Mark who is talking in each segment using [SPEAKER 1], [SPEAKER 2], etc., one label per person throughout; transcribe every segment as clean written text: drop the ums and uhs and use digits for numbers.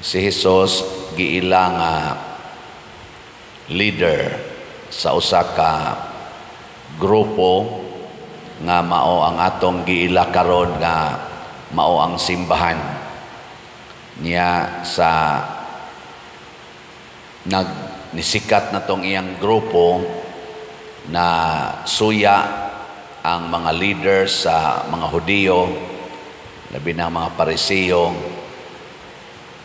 [SPEAKER 1] si Jesus giila nga leader sa usa ka grupo nga mao ang atong giila karon nga mao ang simbahan niya sa nisikat na tong iyang grupo na suya ang mga leaders sa mga Hudiyo, labi na mga Pariseo,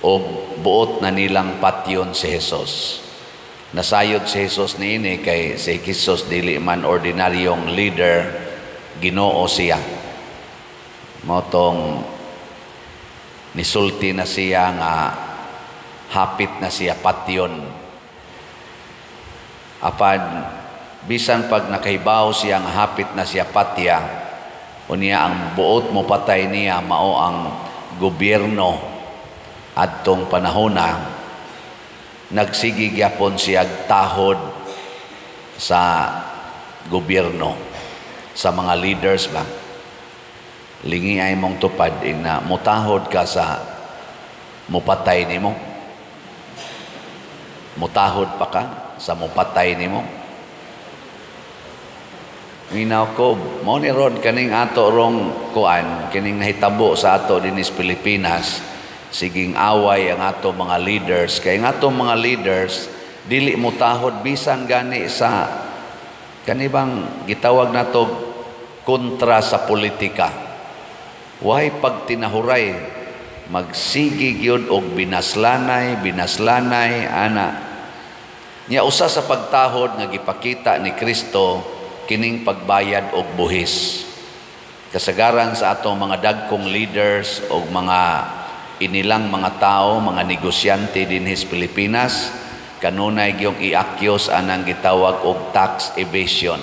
[SPEAKER 1] o buot na nilang patyon si Jesus. Nasayod si Jesus niini kay si Jesus dili man ordinaryong leader, Ginoo siya. Motong nisulti na siya nga hapit na siya patyon. Apan bisan pag nakahibaw siya nga hapit na siya patya, unya ang buot mo patay niya mao ang gobyerno adtong panahona, nagsigi gyapon siya tahod sa gobyerno, sa mga leaders ba. Lingi ay mong tupad na mutahod ka sa mupatay nimo. Mutahod pa ka sa mupatay nimo. Minaw ko, mo ni Rod kaning ato rong kuan, kining nahitabo sa ato dinis Pilipinas, siging away ang ato mga leaders. Kaya ang ato mga leaders, dili mutahod bisan gani sa kanibang gitawag na to kontra sa politika. Why pag tinahuray, magsigig yun og binaslanay, ana. Niya usa sa pagtahod nga gipakita ni Kristo, kining pagbayad og buhis. Kasagaran sa atong mga dagkong leaders o mga inilang mga tao, mga negosyante dinhis Pilipinas, kanunay gyung iakyos anang gitawag og tax evasion.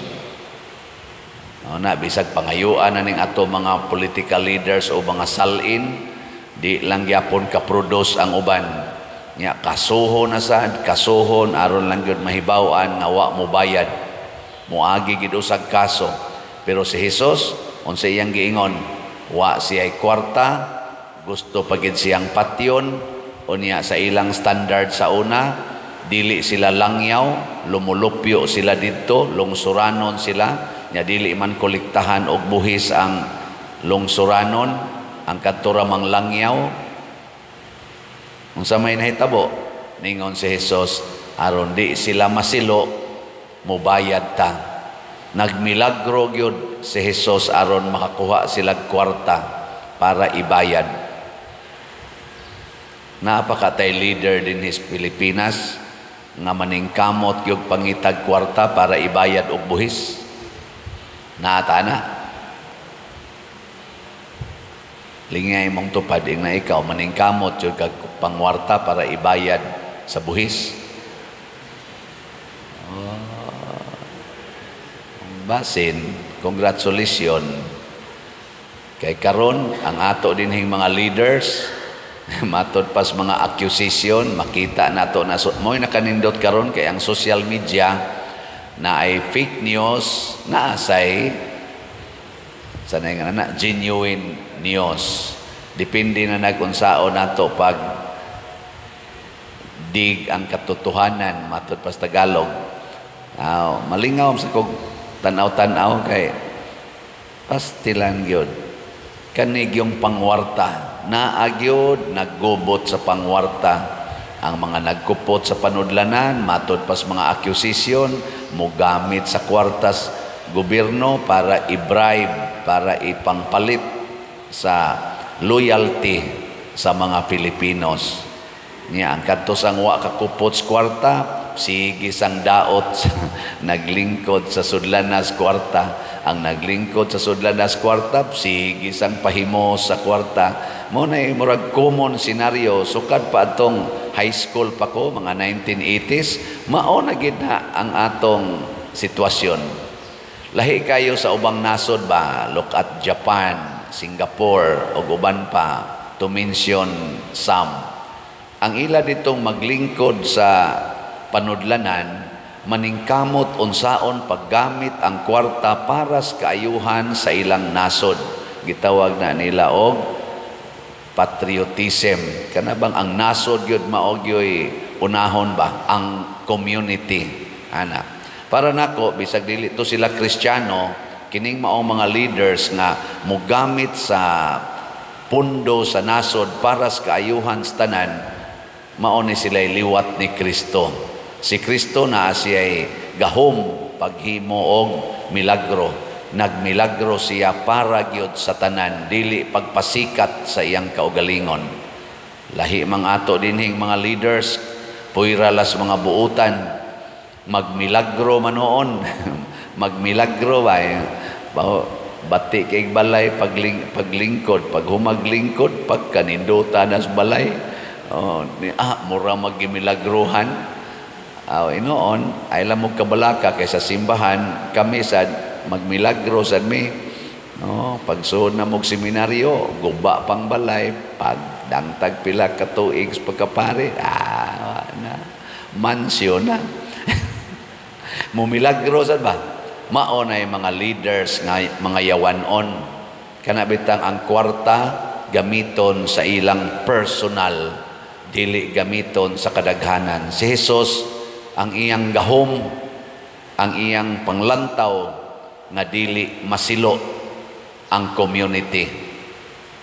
[SPEAKER 1] Na bisag pangayuan na ning ato mga political leaders o mga salin, di lang gyapon ka-produce ang uban. Nya kasuhon na sad, kasuhon aron lang gyud mahibaw-an nga wa mo bayad. Muagi gid usag kaso. Pero si Jesus, unsa iyang giingon, wa siya'y kwarta, gusto pagid siyang patyon, unya sa ilang standard sa una, dili sila langyaw, lumulupyo sila didto, lungsuranon sila, nya dili man kolektahan og buhis ang lungsuranon, ang kadto ramang langyaw. Unsa may nahitabo, ningon si Jesus, aron di sila masilo, mubayad ta. Nagmilagro gyud si Jesus aron makakuha sila kwarta para ibayad. Napakatay leader din his Pilipinas nga maningkamot gyud pangitag kwarta para ibayad og buhis. Naatana. Lingay mong tupad na ikaw maningkamot gyud kag pangwarta para ibayad sa buhis. Basin, congratulations. Kay karon ang ato dinhing mga leaders matod pas mga accusation, makita nato na mo nakanindot karon kay ang social media na ay fake news, na asay sanay nga na genuine news. Depende na nag-unsao nato pag dig ang katotohanan matod pas Tagalog. Malingaw sa kog tanaw-tanaw kay pastilan gyud kanig yung pangwarta na agyod naggubot sa pangwarta ang mga nagkupot sa panudlanan matod pas mga accusation mogamit sa kwartas gobyerno para i-bribe, para ipangpalit sa loyalty sa mga Pilipinos. Niya ang kadto sang wa kakupot sa kwarta, sige sang daot naglingkod sa sudlanas kwarta. Ang naglingkod sa sudlanas kwarta, sige sang pahimo sa kwarta. Mo na murag common scenario. Sukad pa atong high school pa ko, mga 1980s, mao na gid na ang atong sitwasyon. Lahi kayo sa ubang nasod ba? Look at Japan, Singapore, o uban pa, to mention some. Ang ila ditong maglingkod sa panudlanan, maningkamot unsaon paggamit ang kwarta para sa kaayuhan sa ilang nasod. Gitawag na nila og patriotism. Kana bang ang nasod yun maogyo'y unahon ba? Ang community. Ana. Para nako, bisag dili to sila Kristiyano, kining maong mga leaders nga mugamit sa pundo sa nasod para sa kaayuhan sa tanan, mao ni sila'y liwat ni Kristo. Si Kristo na siya'y gahom paghimo og milagro. Nagmilagro siya para gyud sa tanan, dili pagpasikat sa iyang kaugalingon. Lahi mga ato dinhing mga leaders, puiralas mga buutan, magmilagro manoon. Magmilagro ba? Bati kay balay paglingkod, pag humaglingkod, pag kaninduta nas balay. Mura magmilagruhan. Inoon, ay lamog kabalaka kaysa simbahan, kami sad magmilagro sad mi. Pag suod na mog seminaryo, guba pang balay, pag dangtag pila ka tuig pagkapare, na mansyon na. Mumilagro sad ba? Mao na mga leaders nga mga yawanon. Kanabitang ang kwarta gamiton sa ilang personal, dili gamiton sa kadaghanan. Si Jesus ang iyang gahom, ang iyang panglantaw nga dili masilo ang community.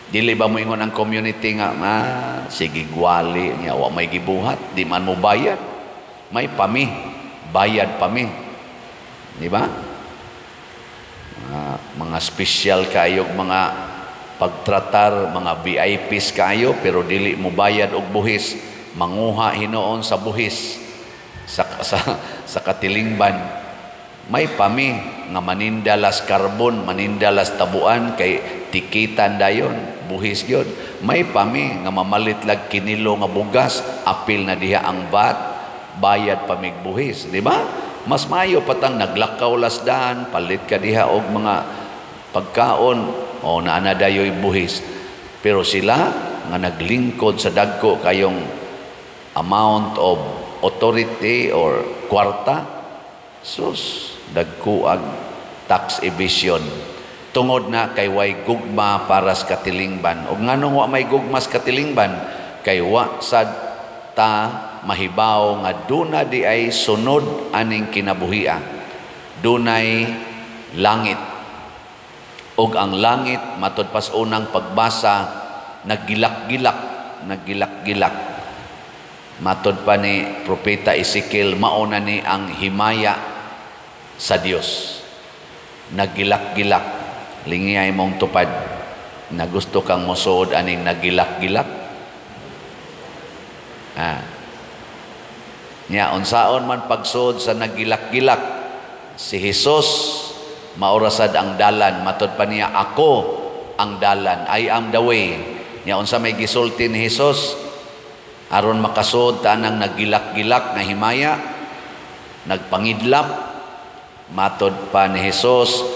[SPEAKER 1] Dili ba mo ingon ang community nga sige gwali niya wa may gibuhat, di man mo bayad. May pami, bayad pami. Di ba? Mga special kayo, mga pagtratar, mga VIPs kayo, pero dili mo bayad og buhis. Manguha hinoon sa buhis sa katilingban. May pami nga manindalas karbon, manindalas tabuan kay tikitan dayon, buhis gyud. May pami nga mamalit lag kinilo nga bugas, apil na diha ang VAT, bayad pamig buhis, di ba? Mas mayo patang naglakaw lasdan, palit ka diha og mga pagkaon, naana dayoy buhis. Pero sila nga naglingkod sa dagko kayong amount of authority or kwarta, sus, dagkuag tax evasion. Tungod na kay way gugma para sa katilingban. O nganong wa may gugma sa katilingban, kay wa sad ta mahibaw nga duna di ay sunod aning kinabuhia. Dunay langit. Og ang langit matud pas unang pagbasa naggilak-gilak. Matud pa ni propeta Ezekiel, mauna ni ang himaya sa Dios. Naggilak-gilak. Lingiyay mong tupad na gusto kang mosuod aning naggilak-gilak. Nya unsaon man pagsuod sa naggilak-gilak, si Jesus maurasad ang dalan. Matud pa niya, ako ang dalan, I am the way. Nya unsa may gisulti ni Jesus aron makasuod ta nang naggilak-gilak na himaya, nagpangidlap. Matud pa ni Jesus,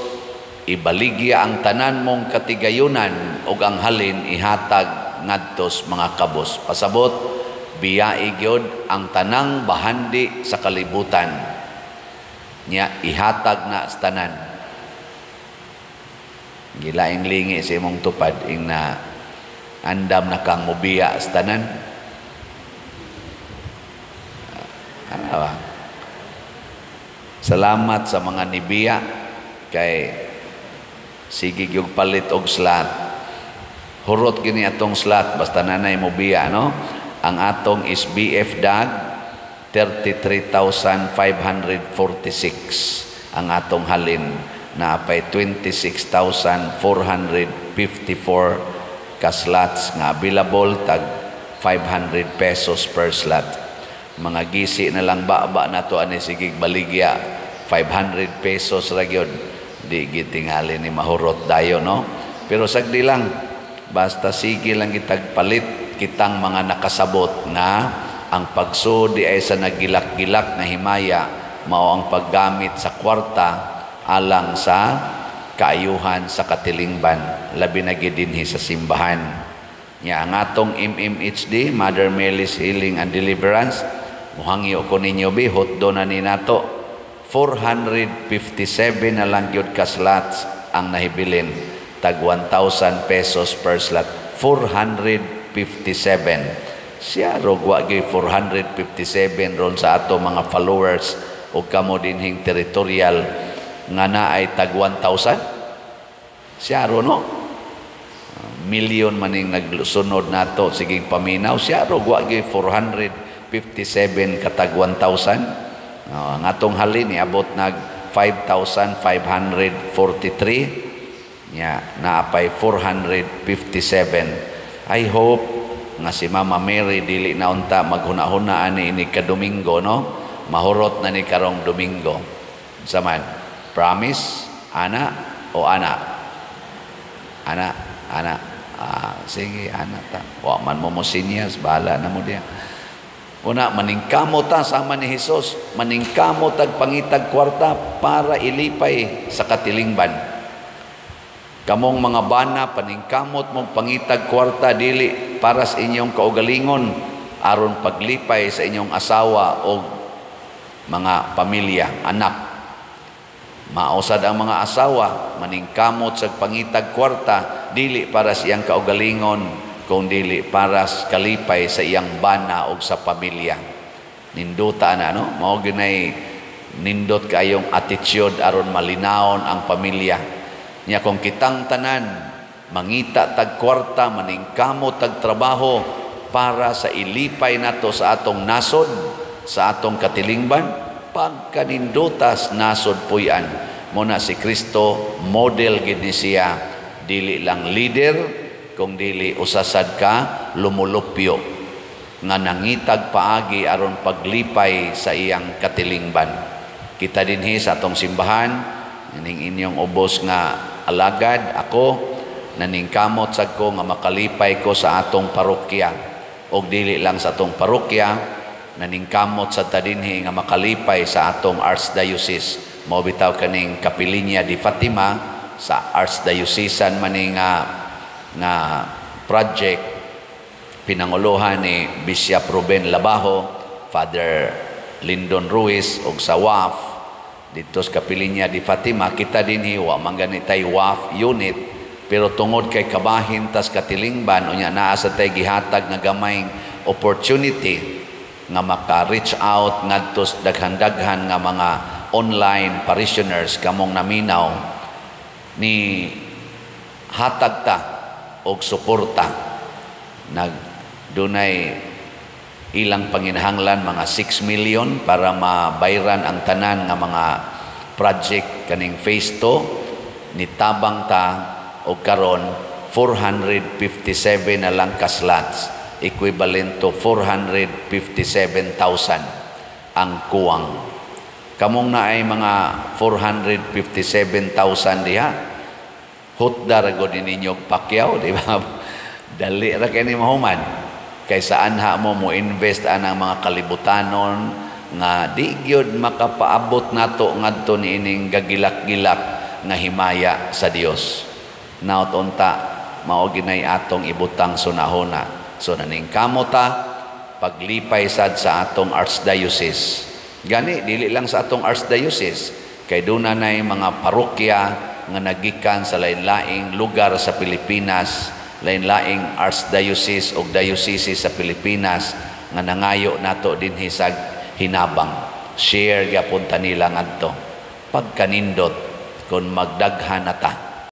[SPEAKER 1] ibaligya ang tanan mong katigayunan ug ang halin ihatag ngadtos mga kabos. Pasabot, biyaig yun ang tanang bahandi sa kalibutan niya, ihatag na sa tanan. Gilaing lingi sa imong tupad ing na andam na kang mubiya sa tanan. Salamat sa mga nibiya kay sige yung palit og slot. Hurot gini atong slot basta nanay mubiya, no? Ang atong is BF DAG 33,546 ang atong halin, na apay 26,454 ka slots nga available, tag 500 pesos per slot. Mga gisi na lang baba na to ani sigig baligya 500 pesos ra gyud, di gitingali ni mahurot dayo, no? Pero sagdi lang, basta sige lang kitagpalit kitang mga nakasabot nga ang pagsuod di ay sa nagilak-gilak na himaya mao ang paggamit sa kwarta alang sa kaayuhan sa katilingban, labi na gid dinhi sa simbahan. Nya ang atong MMHD, Mother Mary's Healing and Deliverance, muhangyo ko ninyo bihot do na ni nato 457 na lang gyud ka slots ang nahibilin, tag 1,000 pesos per slot. 457. Siya ro wa gyud 457 ron sa ato mga followers o kamo dinhing territorial nga naay tag 1,000. Siya ro no. Million maning nagsunod nato sige paminaw, siya ro wa gyud 457 katag 1,000. Ang atong halin niabot nag 5,543. Naapay 457. I hope nga si Mama Mary dili na unta maghuna-huna ani ini ka Domingo, no? Mahurot na ni karong Domingo. Saman, promise, ana o ana? Ana, ana. Sige, ana ta. Wa man mo sinyas, bahala na mo diya. Una, maningkamot ta sama ni Jesus. Maningkamot tag pangitag kwarta para ilipay sa katilingban. Kamong mga bana, paningkamot mong pangitag kwarta dili para sa inyong kaugalingon aron paglipay sa inyong asawa o mga pamilya, anak. Mausad ang mga asawa, maningkamot sa pangitag kwarta dili para sa iyang kaugalingon kung dili para sa kalipay sa iyang bana o sa pamilya. Ninduta na, no? Mao ginay nindot kayong attitude aron malinawon ang pamilya. Nya kung kitang tanan mangita tag kwarta, maningkamot tag trabaho para sa ilipay nato sa atong nasod, sa atong katilingban, pagkanindutas nasod puyan mo na si Kristo, model gid ni siya, dili lang leader kung dili usasad ka lumulupyo nga nangitag paagi aron paglipay sa iyang katilingban. Kita dinhi sa atong simbahan ning inyong ubos nga alagad, ako naningkamot sad ko nga makalipay ko sa atong parokya, og dili lang sa atong parokya, naningkamot sad ta dinhi nga makalipay sa atong archdiocese. Mao bitaw kaning Kapilinya di Fatima sa archdiocesan maning nga project pinanguluhan ni Bishop Ruben Labajo, Father Lyndon Ruiz og sa WAF dito sa Kapilinya di Fatima. Kita dinhi wa mangganitay WAF unit, pero tungod kay kabahin tas katilingban unya naa sa tay gihatag nga gamayng opportunity nga maka-reach out ngadto sa daghan-daghan nga mga online parishioners kamong naminaw ni hatag ta og suporta. Dunay ilang panginahanglan mga 6 million para mabayran ang tanan nga mga project kaning phase 2. Nitabang ta og karon 457 na lang ka slots, equivalent to 457,000 ang kuwang. Kamong na ay mga 457,000 diha, hutda ra gud ninyo pakyaw, di ba? Dali ra kay ni mahuman. Kaysa anha mo invest anang mga kalibutanon nga di gyud makapaabot nato ngadto niining gagilak-gilak nga himaya sa Dios. Naot unta mao ginay atong ibutang sunahona. So naningkamot ta paglipay sad sa atong archdiocese. Gani dili lang sa atong archdiocese, kay duna nay mga parokya nga nagikan sa lain-laing lugar sa Pilipinas, lain-laing archdiocese o diocese sa Pilipinas nga nangayo nato dinhi sa hinabang. Share gyapon ta nila ngadto. Pagkanindot kun magdaghan na ta